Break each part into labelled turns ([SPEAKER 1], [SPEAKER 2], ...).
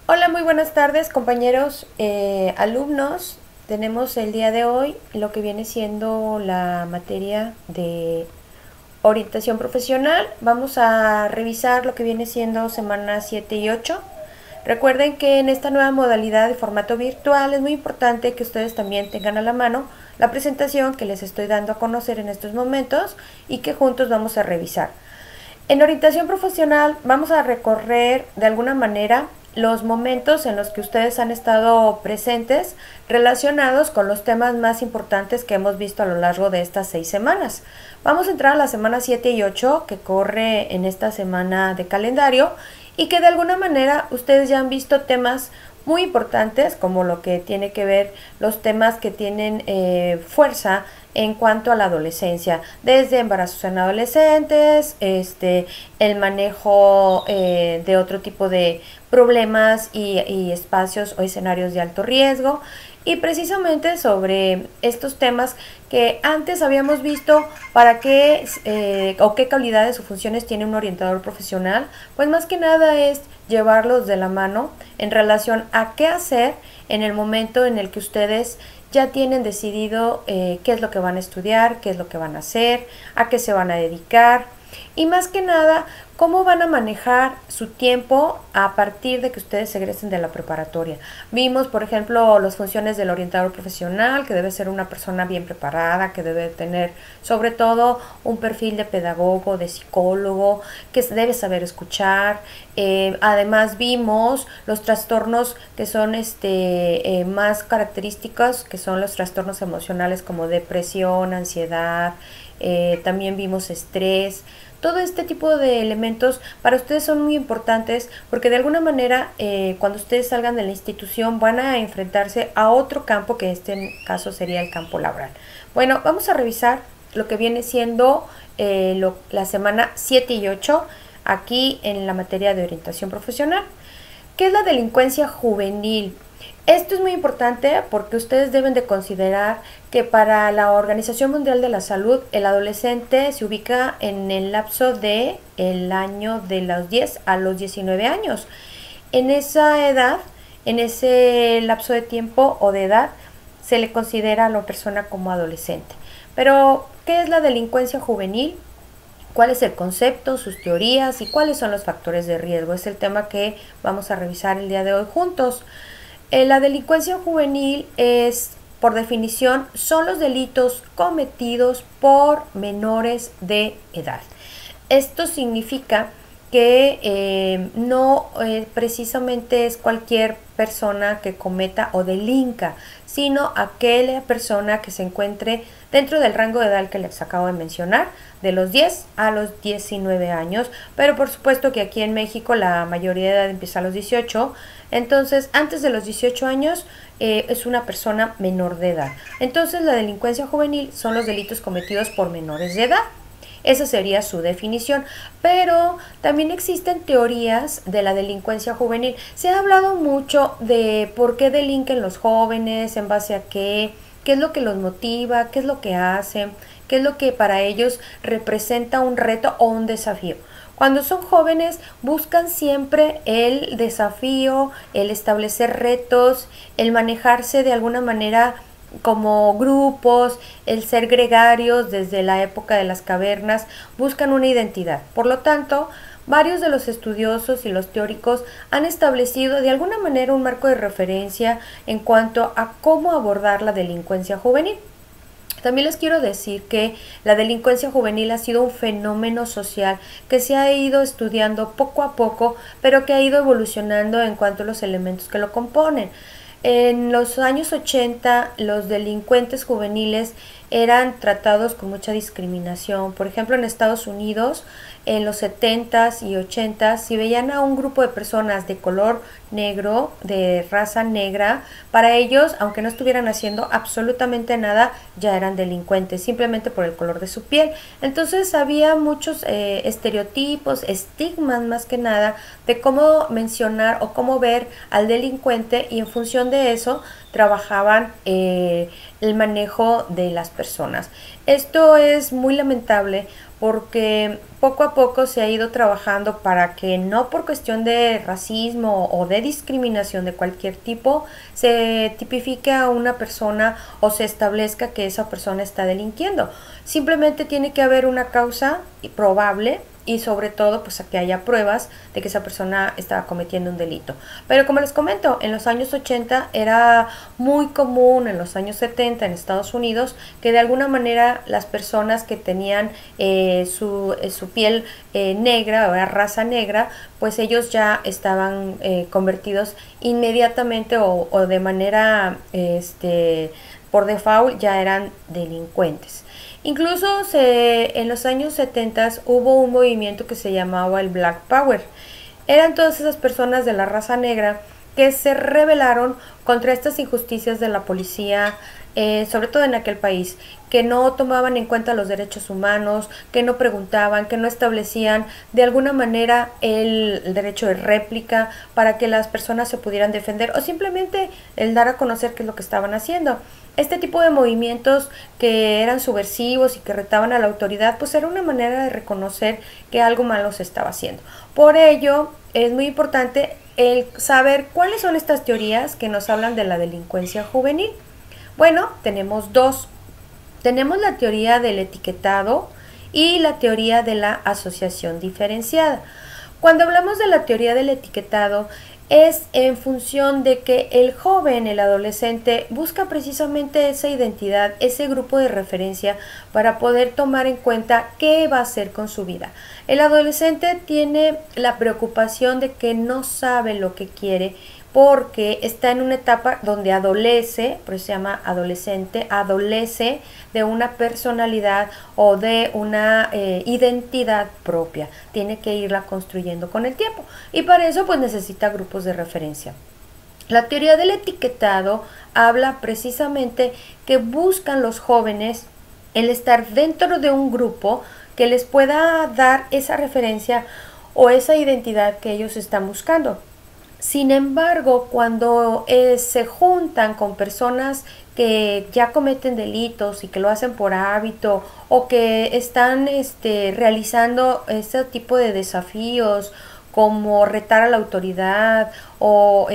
[SPEAKER 1] Hola, muy buenas tardes compañeros, alumnos. Tenemos el día de hoy lo que viene siendo la materia de orientación profesional. Vamos a revisar lo que viene siendo semanas 7 y 8. Recuerden que en esta nueva modalidad de formato virtual es muy importante que ustedes también tengan a la mano la presentación que les estoy dando a conocer en estos momentos y que juntos vamos a revisar. En orientación profesional vamos a recorrer de alguna manera los momentos en los que ustedes han estado presentes relacionados con los temas más importantes que hemos visto a lo largo de estas 6 semanas. Vamos a entrar a la semana 7 y 8 que corre en esta semana de calendario y que de alguna manera ustedes ya han visto temas muy importantes como lo que tiene que ver los temas que tienen fuerza en cuanto a la adolescencia, desde embarazos en adolescentes, el manejo de otro tipo de problemas y espacios o escenarios de alto riesgo, y precisamente sobre estos temas que antes habíamos visto para qué o qué calidades o funciones tiene un orientador profesional, pues más que nada es llevarlos de la mano en relación a qué hacer en el momento en el que ustedes ya tienen decidido qué es lo que van a estudiar, qué es lo que van a hacer, a qué se van a dedicar y más que nada cómo van a manejar su tiempo a partir de que ustedes egresen de la preparatoria. Vimos, por ejemplo, las funciones del orientador profesional, que debe ser una persona bien preparada, que debe tener sobre todo un perfil de pedagogo, de psicólogo, que debe saber escuchar. Además vimos los trastornos que son más característicos, que son los trastornos emocionales como depresión, ansiedad, también vimos estrés. Todo este tipo de elementos para ustedes son muy importantes porque de alguna manera cuando ustedes salgan de la institución van a enfrentarse a otro campo que en este caso sería el campo laboral. Bueno, vamos a revisar lo que viene siendo la semana 7 y 8 aquí en la materia de orientación profesional. ¿Qué es la delincuencia juvenil? Esto es muy importante porque ustedes deben de considerar que para la Organización Mundial de la Salud el adolescente se ubica en el lapso de el año de los 10 a los 19 años. En esa edad, en ese lapso de tiempo o de edad, se le considera a la persona como adolescente. Pero, ¿qué es la delincuencia juvenil? ¿Cuál es el concepto, sus teorías y cuáles son los factores de riesgo? Es el tema que vamos a revisar el día de hoy juntos. La delincuencia juvenil es, por definición, son los delitos cometidos por menores de edad. Esto significa que no precisamente es cualquier persona que cometa o delinca, sino aquella persona que se encuentre dentro del rango de edad que les acabo de mencionar, de los 10 a los 19 años, pero por supuesto que aquí en México la mayoría de edad empieza a los 18, entonces antes de los 18 años es una persona menor de edad. Entonces la delincuencia juvenil son los delitos cometidos por menores de edad. Esa sería su definición, pero también existen teorías de la delincuencia juvenil. Se ha hablado mucho de por qué delinquen los jóvenes, en base a qué es lo que los motiva, qué es lo que hacen, qué es lo que para ellos representa un reto o un desafío. Cuando son jóvenes buscan siempre el desafío, el establecer retos, el manejarse de alguna manera como grupos, el ser gregarios desde la época de las cavernas, buscan una identidad. Por lo tanto, varios de los estudiosos y los teóricos han establecido de alguna manera un marco de referencia en cuanto a cómo abordar la delincuencia juvenil. También les quiero decir que la delincuencia juvenil ha sido un fenómeno social que se ha ido estudiando poco a poco, pero que ha ido evolucionando en cuanto a los elementos que lo componen. En los años 80 los delincuentes juveniles eran tratados con mucha discriminación. Por ejemplo, en Estados Unidos, en los 70s y 80s, si veían a un grupo de personas de color negro, de raza negra, para ellos, aunque no estuvieran haciendo absolutamente nada, ya eran delincuentes, simplemente por el color de su piel. Entonces había muchos estereotipos, estigmas más que nada, de cómo mencionar o cómo ver al delincuente, y en función de eso trabajaban el manejo de las personas. Esto es muy lamentable porque poco a poco se ha ido trabajando para que no por cuestión de racismo o de discriminación de cualquier tipo se tipifique a una persona o se establezca que esa persona está delinquiendo. Simplemente tiene que haber una causa probable y sobre todo pues a que haya pruebas de que esa persona estaba cometiendo un delito. Pero como les comento, en los años 80 era muy común, en los años 70 en Estados Unidos, que de alguna manera las personas que tenían su piel negra o era raza negra, pues ellos ya estaban convertidos inmediatamente o de manera por default ya eran delincuentes. Incluso en los años 70 hubo un movimiento que se llamaba el Black Power. Eran todas esas personas de la raza negra que se rebelaron contra estas injusticias de la policía, sobre todo en aquel país, que no tomaban en cuenta los derechos humanos, que no preguntaban, que no establecían de alguna manera el derecho de réplica para que las personas se pudieran defender o simplemente el dar a conocer qué es lo que estaban haciendo. Este tipo de movimientos que eran subversivos y que retaban a la autoridad, pues era una manera de reconocer que algo malo se estaba haciendo. Por ello, es muy importante el saber cuáles son estas teorías que nos hablan de la delincuencia juvenil. Bueno, tenemos dos. Tenemos la teoría del etiquetado y la teoría de la asociación diferenciada. Cuando hablamos de la teoría del etiquetado, es en función de que el joven, el adolescente, busca precisamente esa identidad, ese grupo de referencia para poder tomar en cuenta qué va a hacer con su vida. El adolescente tiene la preocupación de que no sabe lo que quiere porque está en una etapa donde adolece, por eso se llama adolescente, adolece de una personalidad o de una identidad propia. Tiene que irla construyendo con el tiempo y para eso pues necesita grupos de referencia. La teoría del etiquetado habla precisamente que buscan los jóvenes el estar dentro de un grupo que les pueda dar esa referencia o esa identidad que ellos están buscando. Sin embargo, cuando se juntan con personas que ya cometen delitos y que lo hacen por hábito o que están realizando este tipo de desafíos como retar a la autoridad o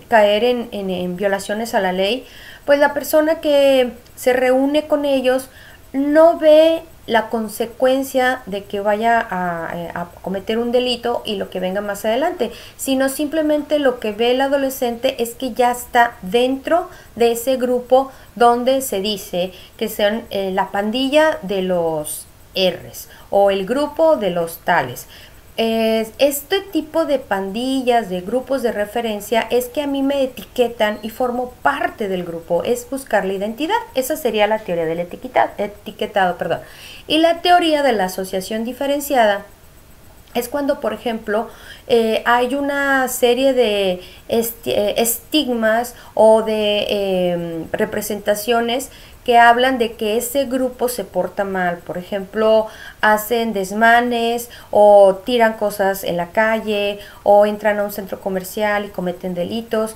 [SPEAKER 1] caer en violaciones a la ley, pues la persona que se reúne con ellos no ve la consecuencia de que vaya a cometer un delito y lo que venga más adelante, sino simplemente lo que ve el adolescente es que ya está dentro de ese grupo donde se dice que son la pandilla de los R's o el grupo de los tales. Este tipo de pandillas, de grupos de referencia, es que a mí me etiquetan y formo parte del grupo, es buscar la identidad. Esa sería la teoría del etiquetado. Y la teoría de la asociación diferenciada es cuando, por ejemplo, hay una serie de estigmas o de representaciones que hablan de que ese grupo se porta mal. Por ejemplo, hacen desmanes o tiran cosas en la calle o entran a un centro comercial y cometen delitos.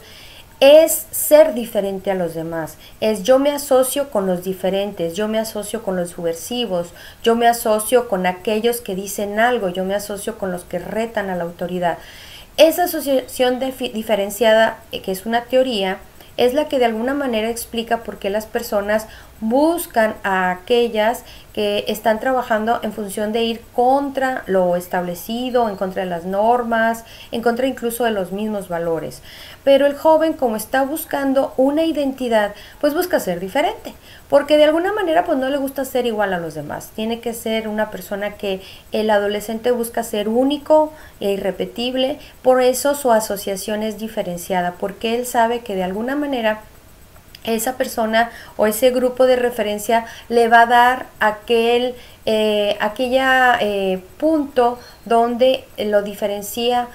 [SPEAKER 1] Es ser diferente a los demás, es yo me asocio con los diferentes, yo me asocio con los subversivos, yo me asocio con aquellos que dicen algo, yo me asocio con los que retan a la autoridad. Esa asociación diferenciada, que es una teoría, es la que de alguna manera explica por qué las personas buscan a aquellas que están trabajando en función de ir contra lo establecido, en contra de las normas, en contra incluso de los mismos valores. Pero el joven, como está buscando una identidad, pues busca ser diferente, porque de alguna manera pues no le gusta ser igual a los demás. Tiene que ser una persona que el adolescente busca ser único e irrepetible, por eso su asociación es diferenciada, porque él sabe que de alguna manera esa persona o ese grupo de referencia le va a dar aquella punto donde lo diferencia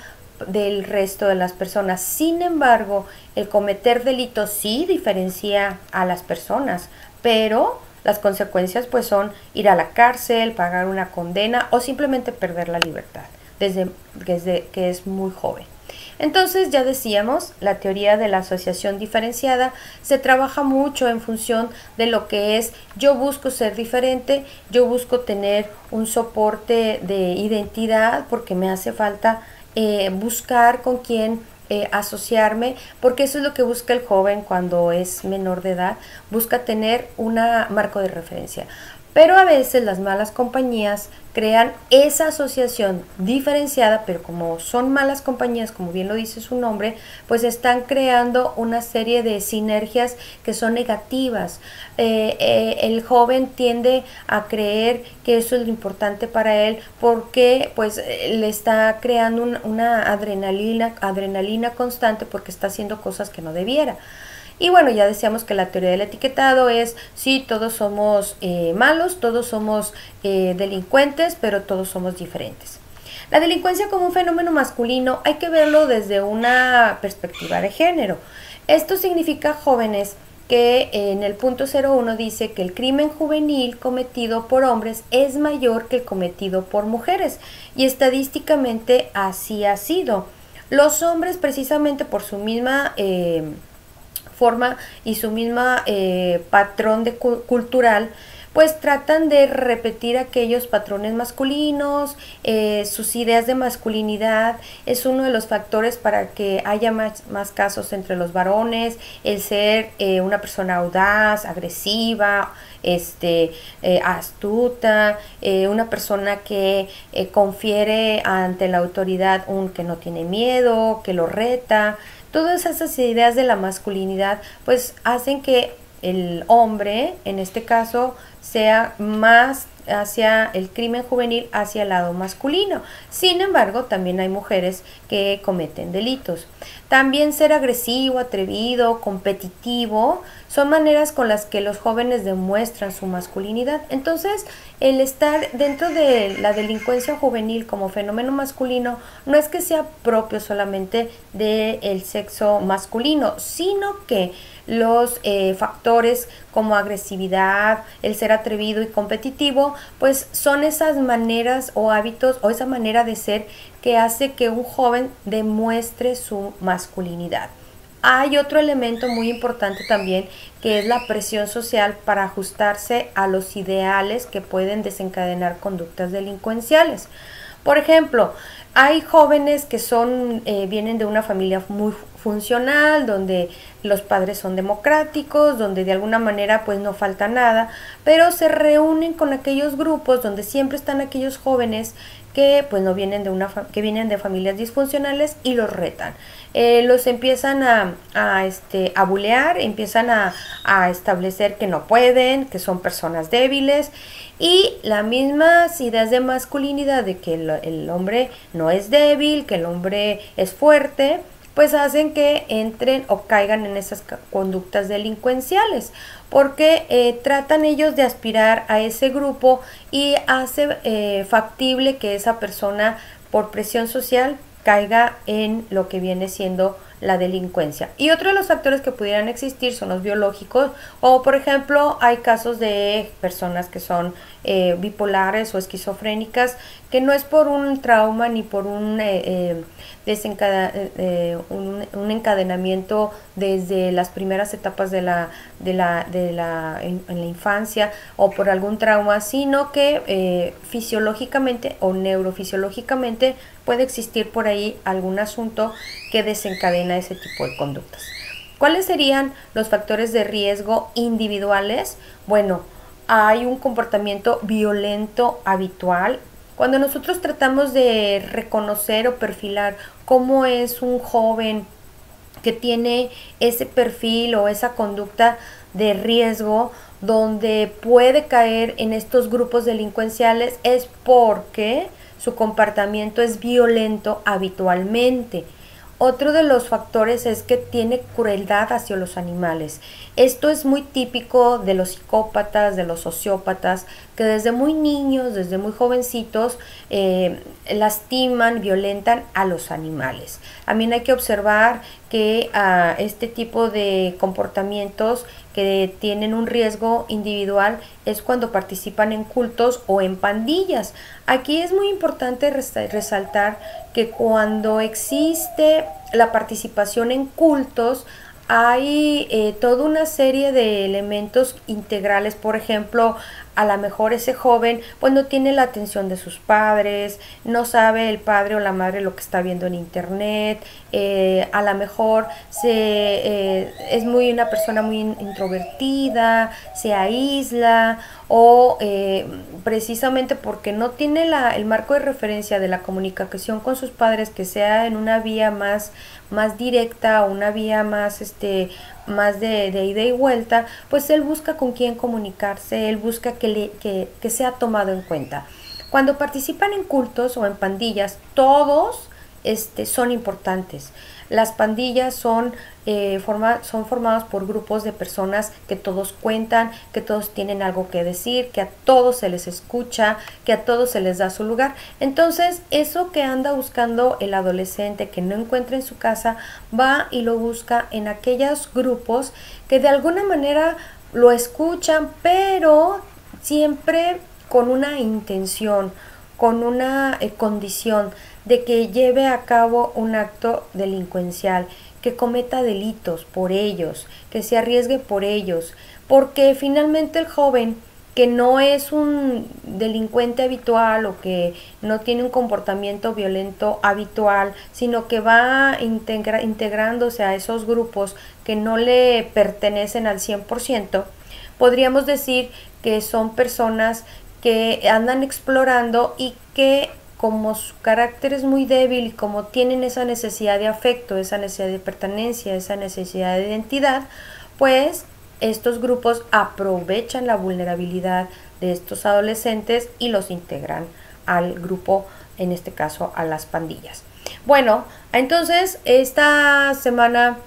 [SPEAKER 1] del resto de las personas. Sin embargo, el cometer delitos sí diferencia a las personas, pero las consecuencias pues son ir a la cárcel, pagar una condena o simplemente perder la libertad desde que es muy joven. Entonces, ya decíamos, la teoría de la asociación diferenciada se trabaja mucho en función de lo que es yo busco ser diferente, yo busco tener un soporte de identidad porque me hace falta buscar con quién asociarme, porque eso es lo que busca el joven cuando es menor de edad, busca tener un marco de referencia. Pero a veces las malas compañías crean esa asociación diferenciada, pero como son malas compañías, como bien lo dice su nombre, pues están creando una serie de sinergias que son negativas. El joven tiende a creer que eso es lo importante para él porque pues le está creando una adrenalina constante porque está haciendo cosas que no debiera. Y bueno, ya decíamos que la teoría del etiquetado es, sí, todos somos malos, todos somos delincuentes, pero todos somos diferentes. La delincuencia como un fenómeno masculino hay que verlo desde una perspectiva de género. Esto significa, jóvenes, que en el punto 01 dice que el crimen juvenil cometido por hombres es mayor que el cometido por mujeres, y estadísticamente así ha sido. Los hombres, precisamente por su misma forma y su misma patrón cultural, pues tratan de repetir aquellos patrones masculinos, sus ideas de masculinidad es uno de los factores para que haya más casos entre los varones, el ser una persona audaz, agresiva, astuta, una persona que confiere ante la autoridad que no tiene miedo, que lo reta. Todas esas ideas de la masculinidad pues hacen que el hombre, en este caso, sea más hacia el crimen juvenil, hacia el lado masculino. Sin embargo, también hay mujeres que cometen delitos. También ser agresivo, atrevido, competitivo, son maneras con las que los jóvenes demuestran su masculinidad. Entonces, el estar dentro de la delincuencia juvenil como fenómeno masculino no es que sea propio solamente del sexo masculino, sino que los factores como agresividad, el ser atrevido y competitivo, pues son esas maneras o hábitos o esa manera de ser que hace que un joven demuestre su masculinidad. Hay otro elemento muy importante también, que es la presión social para ajustarse a los ideales que pueden desencadenar conductas delincuenciales. Por ejemplo, hay jóvenes que vienen de una familia muy funcional, donde los padres son democráticos, donde de alguna manera pues no falta nada, pero se reúnen con aquellos grupos donde siempre están aquellos jóvenes que pues no vienen que vienen de familias disfuncionales y los retan. Los empiezan a bulear, empiezan a establecer que no pueden, que son personas débiles, y las mismas ideas de masculinidad de que el hombre no es débil, que el hombre es fuerte, pues hacen que entren o caigan en esas conductas delincuenciales, porque tratan ellos de aspirar a ese grupo y hace factible que esa persona, por presión social, caiga en lo que viene siendo la delincuencia. Y otro de los factores que pudieran existir son los biológicos, o por ejemplo hay casos de personas que son bipolares o esquizofrénicas, que no es por un trauma ni por un encadenamiento desde las primeras etapas en la infancia o por algún trauma, sino que fisiológicamente o neurofisiológicamente puede existir por ahí algún asunto que desencadena ese tipo de conductas. ¿Cuáles serían los factores de riesgo individuales? Bueno, hay un comportamiento violento habitual. Cuando nosotros tratamos de reconocer o perfilar cómo es un joven que tiene ese perfil o esa conducta de riesgo donde puede caer en estos grupos delincuenciales, es porque su comportamiento es violento habitualmente. Otro de los factores es que tiene crueldad hacia los animales. Esto es muy típico de los psicópatas, de los sociópatas, que desde muy niños, desde muy jovencitos, lastiman, violentan a los animales. También hay que observar que este tipo de comportamientos que tienen un riesgo individual es cuando participan en cultos o en pandillas. Aquí es muy importante resaltar que cuando existe la participación en cultos, hay toda una serie de elementos integrales. Por ejemplo, a lo mejor ese joven pues no tiene la atención de sus padres, no sabe el padre o la madre lo que está viendo en internet, a lo mejor es una persona muy introvertida, se aísla o precisamente porque no tiene el marco de referencia de la comunicación con sus padres, que sea en una vía más directa, una vía más más de ida y vuelta, pues él busca con quién comunicarse, él busca que sea tomado en cuenta. Cuando participan en cultos o en pandillas, todos son importantes. Las pandillas son formadas por grupos de personas que todos cuentan, que todos tienen algo que decir, que a todos se les escucha, que a todos se les da su lugar. Entonces, eso que anda buscando el adolescente que no encuentra en su casa, va y lo busca en aquellos grupos que de alguna manera lo escuchan, pero siempre con una intención, con una condición de que lleve a cabo un acto delincuencial, que cometa delitos por ellos, que se arriesgue por ellos, porque finalmente el joven que no es un delincuente habitual o que no tiene un comportamiento violento habitual, sino que va integrándose a esos grupos que no le pertenecen al 100%, podríamos decir que son personas que andan explorando y que, como su carácter es muy débil y como tienen esa necesidad de afecto, esa necesidad de pertenencia, esa necesidad de identidad, pues estos grupos aprovechan la vulnerabilidad de estos adolescentes y los integran al grupo, en este caso a las pandillas. Bueno, entonces esta semana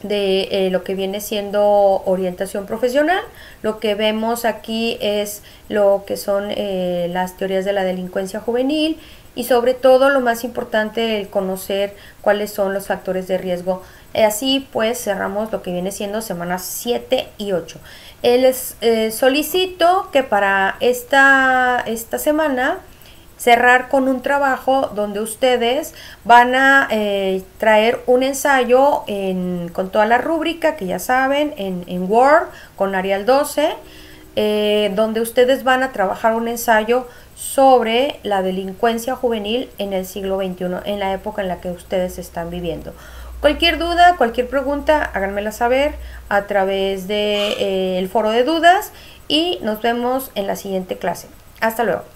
[SPEAKER 1] de lo que viene siendo orientación profesional, lo que vemos aquí es lo que son las teorías de la delincuencia juvenil y sobre todo lo más importante, el conocer cuáles son los factores de riesgo. Así pues cerramos lo que viene siendo semanas 7 y 8. Les solicito que para esta semana cerrar con un trabajo donde ustedes van a traer un ensayo con toda la rúbrica que ya saben, en Word con Arial 12, donde ustedes van a trabajar un ensayo sobre la delincuencia juvenil en el siglo XXI, en la época en la que ustedes están viviendo. Cualquier duda, cualquier pregunta, háganmela saber a través del foro de dudas y nos vemos en la siguiente clase. Hasta luego.